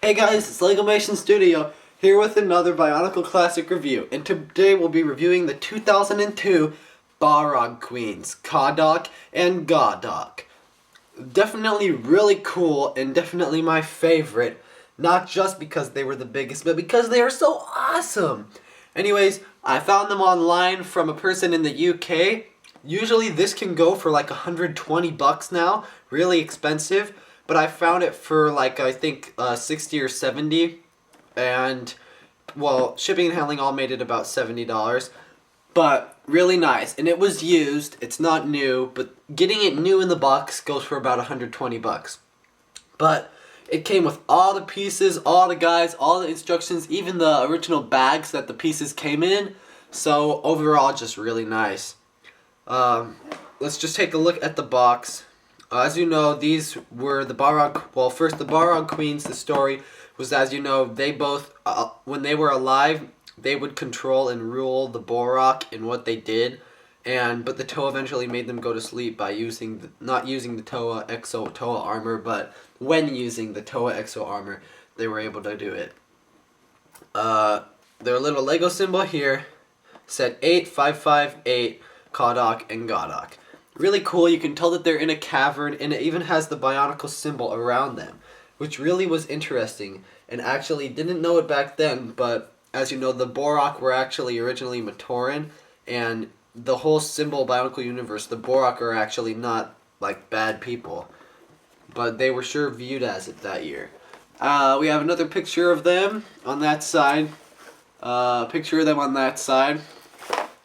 Hey guys, it's LegomationStudio here with another Bionicle Classic review, and today we'll be reviewing the 2002 Bohrok Queens, CAHDOK and GAHDOK. Definitely really cool and definitely my favorite, not just because they were the biggest, but because they are so awesome. Anyways, I found them online from a person in the UK. Usually this can go for like 120 bucks now, really expensive. But I found it for like, I think 60 or 70, and well, shipping and handling all made it about $70, but really nice. And it was used, it's not new, but getting it new in the box goes for about 120 bucks. But it came with all the pieces, all the guides, all the instructions, even the original bags that the pieces came in. So overall, just really nice. Let's just take a look at the box. As you know, these were the Bohrok, well, first the Bohrok Queens. The story was, as you know, they both, when they were alive, they would control and rule the Bohrok in what they did, but the Toa eventually made them go to sleep by not using the Toa armor, but when using the Toa Exo armor, they were able to do it. Their little Lego symbol here said 8558 CAHDOK and GAHDOK. Really cool. You can tell that they're in a cavern, and it even has the Bionicle symbol around them, which really was interesting, and actually didn't know it back then, but as you know, the Bohrok were actually originally Matoran, and the whole symbol Bionicle universe, the Bohrok are actually not like bad people, but they were sure viewed as it that year. We have another picture of them on that side, picture of them on that side,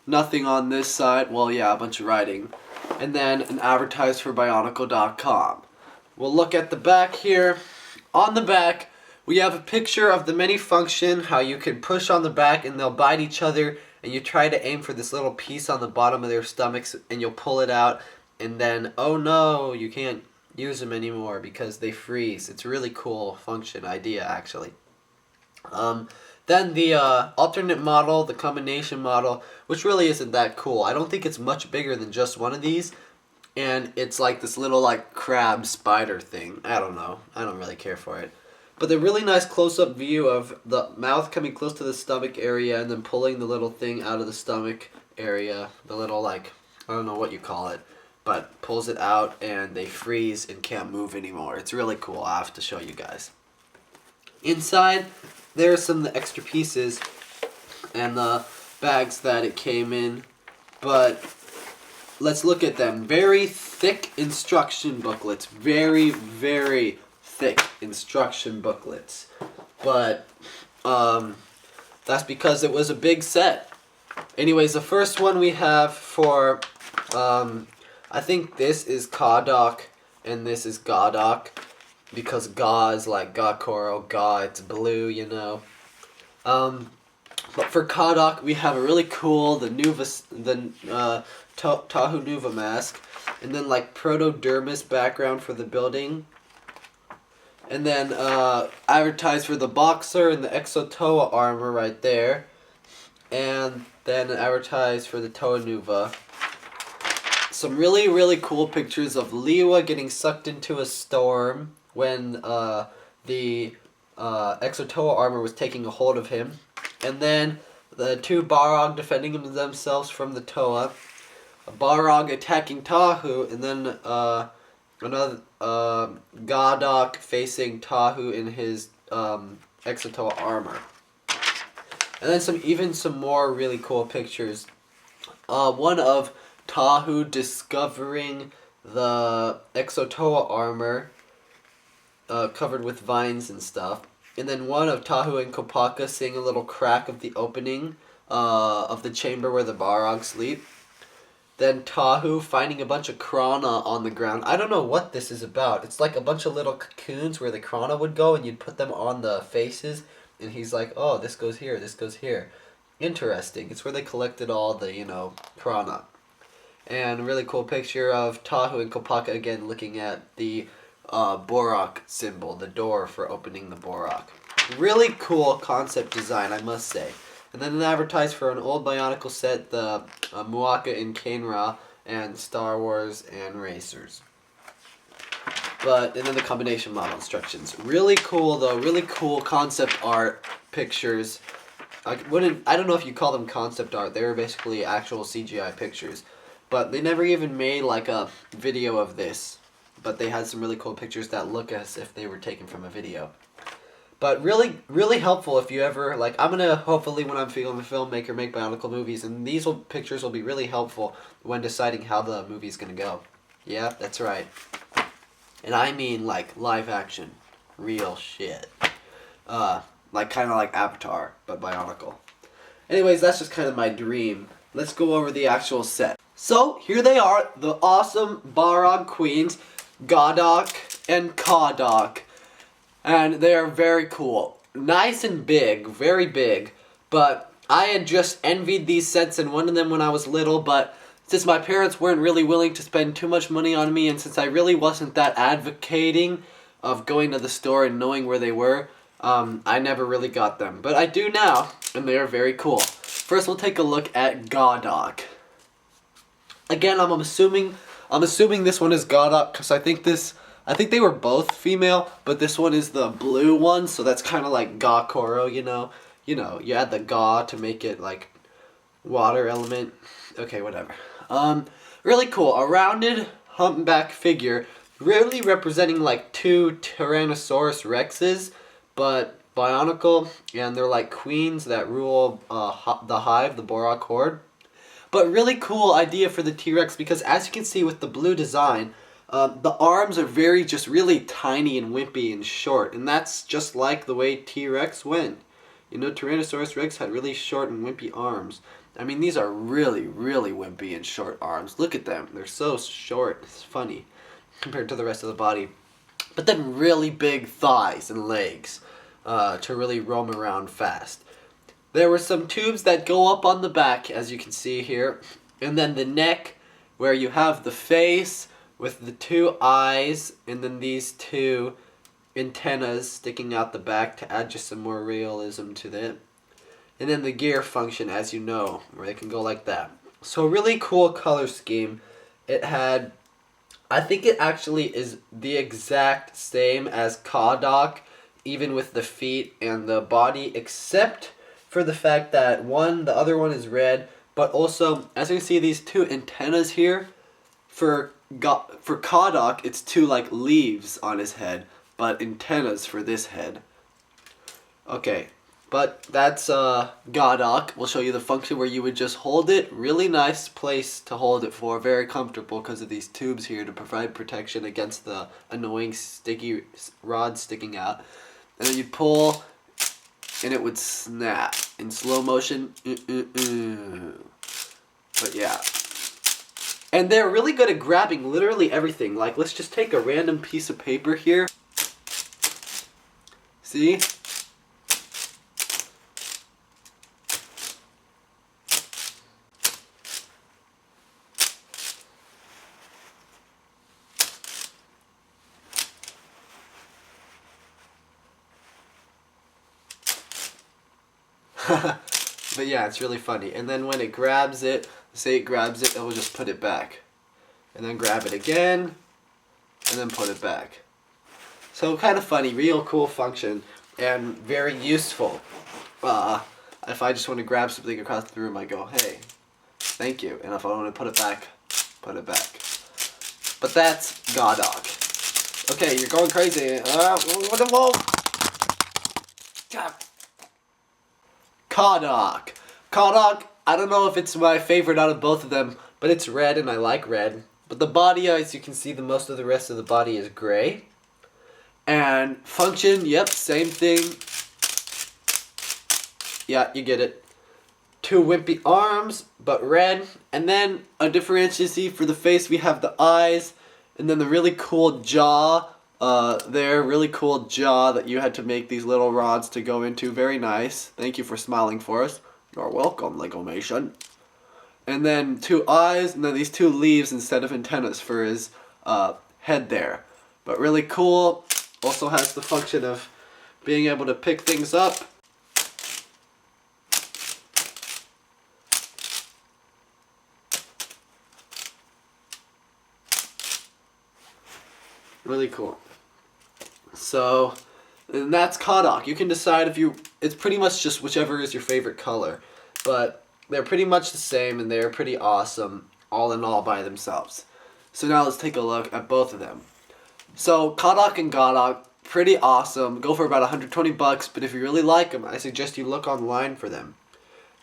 nothing on this side, well yeah, a bunch of writing. And then an advertise for Bionicle.com. We'll look at the back here. On the back, we have a picture of the mini function, how you can push on the back and they'll bite each other, and you try to aim for this little piece on the bottom of their stomachs and you'll pull it out, and then, oh no, you can't use them anymore because they freeze. It's a really cool function idea, actually. Then the alternate model, the combination model, which really isn't that cool. I don't think it's much bigger than just one of these, and it's like this little like crab spider thing. I don't know. I don't really care for it. But the really nice close-up view of the mouth coming close to the stomach area and then pulling the little thing out of the stomach area, the little like, I don't know what you call it, but pulls it out and they freeze and can't move anymore. It's really cool. I have to show you guys. Inside, there are some of the extra pieces and the bags that it came in, but let's look at them. Very thick instruction booklets. Very, very thick instruction booklets. But that's because it was a big set. Anyways, the first one we have for, I think this is CAHDOK and this is GAHDOK. Because Ga is like Gakoro, Ga, it's blue, you know. But for CAHDOK, we have a really cool, the Tahu Nuva mask, and then like protodermis background for the building. And then advertised for the boxer and the Exo Toa armor right there. And then advertised for the Toa Nuva. Some really, really cool pictures of Liwa getting sucked into a storm when the Exo Toa armor was taking a hold of him. And then the two Bohrok defending themselves from the Toa. A Bohrok attacking Tahu, and then another GAHDOK facing Tahu in his Exo Toa armor. And then some more really cool pictures. One of Tahu discovering the Exo Toa armor, covered with vines and stuff. And then one of Tahu and Kopaka seeing a little crack of the opening of the chamber where the Bohrok sleep. Then Tahu finding a bunch of Krana on the ground. I don't know what this is about. It's like a bunch of little cocoons where the Krana would go, and you'd put them on the faces. And he's like, oh, this goes here, this goes here. Interesting. It's where they collected all the, Krana. And a really cool picture of Tahu and Kopaka again looking at the Bohrok symbol, the door for opening the Bohrok. Really cool concept design, I must say. And then an advertise for an old Bionicle set, the Muaka and Kainra, and Star Wars and Racers. And then the combination model instructions. Really cool though, really cool concept art pictures. I don't know if you call them concept art, they were basically actual CGI pictures. But they never even made like a video of this. But they had some really cool pictures that look as if they were taken from a video. But really, really helpful if you ever, like, I'm going to, hopefully when I'm feeling a filmmaker, make Bionicle movies, and pictures will be really helpful when deciding how the movie's going to go. Yeah, that's right. And I mean, like, live action. Real shit. Like, kind of like Avatar, but Bionicle. Anyways, that's just kind of my dream. Let's go over the actual set. So, here they are, the awesome Bohrok queens, GAHDOK and CAHDOK. And they are very cool. Nice and big, very big. But I had just envied these sets and wanted them when I was little, but since my parents weren't really willing to spend too much money on me, and since I really wasn't that advocating of going to the store and knowing where they were, I never really got them. But I do now, and they are very cool. First, we'll take a look at GAHDOK. Again, I'm assuming this one is GAHDOK, because I think they were both female, but this one is the blue one, so that's kind of like Gakoro, you know? You add the Ga to make it like water element. Okay, whatever. Really cool. A rounded humpback figure, really representing like two Tyrannosaurus Rexes, but Bionicle, and they're like queens that rule the hive, the Bohrok horde. But really cool idea for the T-Rex, because as you can see with the blue design, the arms are really tiny and wimpy and short, and that's just like the way T-Rex went. You know, Tyrannosaurus Rex had really short and wimpy arms. I mean, these are really, really wimpy and short arms. Look at them. They're so short. It's funny compared to the rest of the body. But then really big thighs and legs to really roam around fast. There were some tubes that go up on the back, as you can see here. And then the neck, where you have the face with the two eyes, and then these two antennas sticking out the back to add just some more realism to it. And then the gear function, as you know, where they can go like that. So really cool color scheme. It had, I think it actually is the exact same as CAHDOK, even with the feet and the body, except for the fact that the other one is red, but also, as you can see, these two antennas here, for CAHDOK, it's two like leaves on his head, but antennas for this head. Okay, but that's GAHDOK. We'll show you the function where you would just hold it. Really nice place to hold it for. Very comfortable because of these tubes here to provide protection against the annoying sticky rods sticking out. And then you'd pull, and it would snap in slow motion. But yeah. And they're really good at grabbing literally everything. Like, let's just take a random piece of paper here. See? But yeah, it's really funny. And then when it grabs it, say it grabs it, it will just put it back. And then grab it again, and then put it back. So kind of funny, real cool function, and very useful. If I just want to grab something across the room, I go, hey, thank you. And if I want to put it back, put it back. But that's GAHDOK. Okay, you're going crazy. Whoa. CAHDOK. CAHDOK, I don't know if it's my favorite out of both of them, but it's red and I like red. But the body, as you can see, most of the rest of the body is gray. And function, yep, same thing. Yeah, you get it. Two wimpy arms, but red. And then a differentiation for the face, we have the eyes. And then the really cool jaw really cool jaw that you had to make these little rods to go into. Very nice. Thank you for smiling for us. You're welcome, Legomation. And then two eyes, and then these two leaves instead of antennas for his head there. But really cool. Also has the function of being able to pick things up. Really cool. So, and that's CAHDOK. You can decide if you... It's pretty much just whichever is your favorite color. But they're pretty much the same, and they're pretty awesome, all in all by themselves. So now let's take a look at both of them. So, CAHDOK and GAHDOK, pretty awesome. Go for about 120 bucks, but if you really like them, I suggest you look online for them.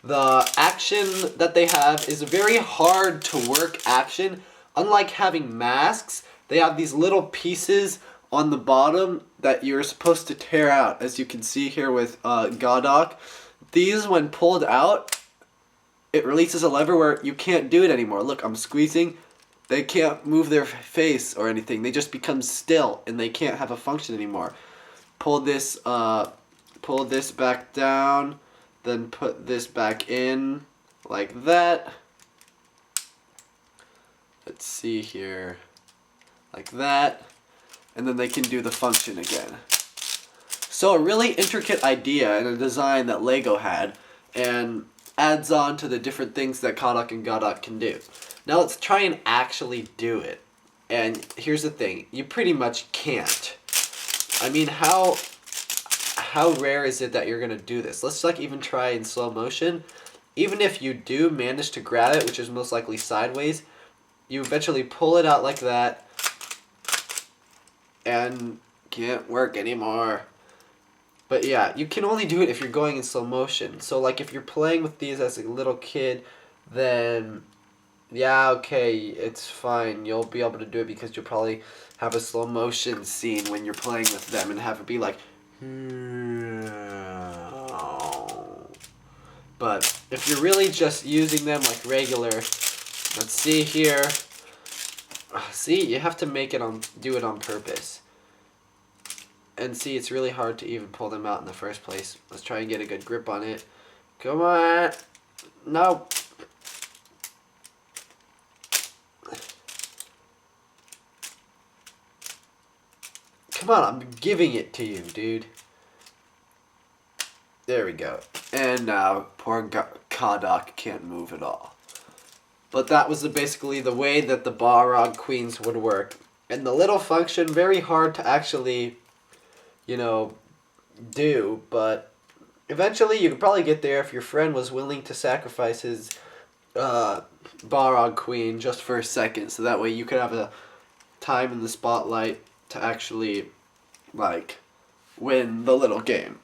The action that they have is a very hard to work action. Unlike having masks, they have these little pieces on the bottom that you're supposed to tear out, as you can see here with GAHDOK. These, when pulled out, it releases a lever where you can't do it anymore. Look, I'm squeezing. They can't move their face or anything. They just become still, and they can't have a function anymore. Pull this back down, then put this back in, like that. Let's see here, like that, and then they can do the function again. So a really intricate idea and a design that Lego had, and adds on to the different things that CAHDOK and GAHDOK can do. Now let's try and actually do it. And here's the thing, you pretty much can't. I mean, how rare is it that you're gonna do this? Let's like even try in slow motion. Even if you do manage to grab it, which is most likely sideways, you eventually pull it out like that and can't work anymore. But yeah, you can only do it if you're going in slow motion. So like if you're playing with these as a little kid, then yeah, okay, it's fine. You'll be able to do it because you'll probably have a slow motion scene when you're playing with them and have it be like, but if you're really just using them like regular, let's see here. See, you have to do it on purpose. And see, it's really hard to even pull them out in the first place. Let's try and get a good grip on it. Come on. No. Come on, I'm giving it to you, dude. There we go. And now, poor CAHDOK can't move at all. But that was basically the way that the Bohrok queens would work. And the little function, very hard to actually, you know, do. But eventually you could probably get there if your friend was willing to sacrifice his Bohrok queen just for a second. So that way you could have a time in the spotlight to actually, like, win the little game.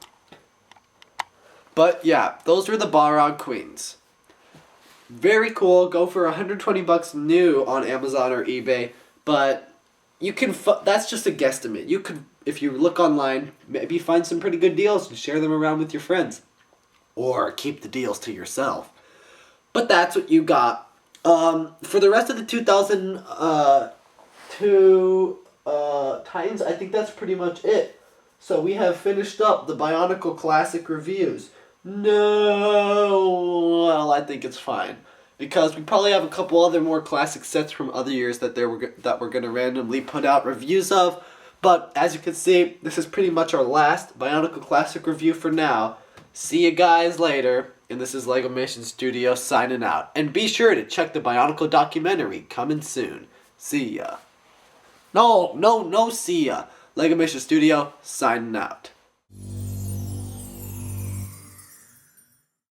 But yeah, those were the Bohrok queens. Very cool. Go for 120 bucks new on Amazon or eBay. But you can, that's just a guesstimate. You could, if you look online, maybe find some pretty good deals and share them around with your friends. Or keep the deals to yourself. But that's what you got. For the rest of the 2002 Titans, I think that's pretty much it. So we have finished up the Bionicle Classic reviews. No, well, I think it's fine. Because we probably have a couple other more classic sets from other years that we're going to randomly put out reviews of. But as you can see, this is pretty much our last Bionicle Classic review for now. See you guys later. And this is LegomationStudio signing out. And be sure to check the Bionicle documentary coming soon. See ya. No, see ya. LegomationStudio signing out.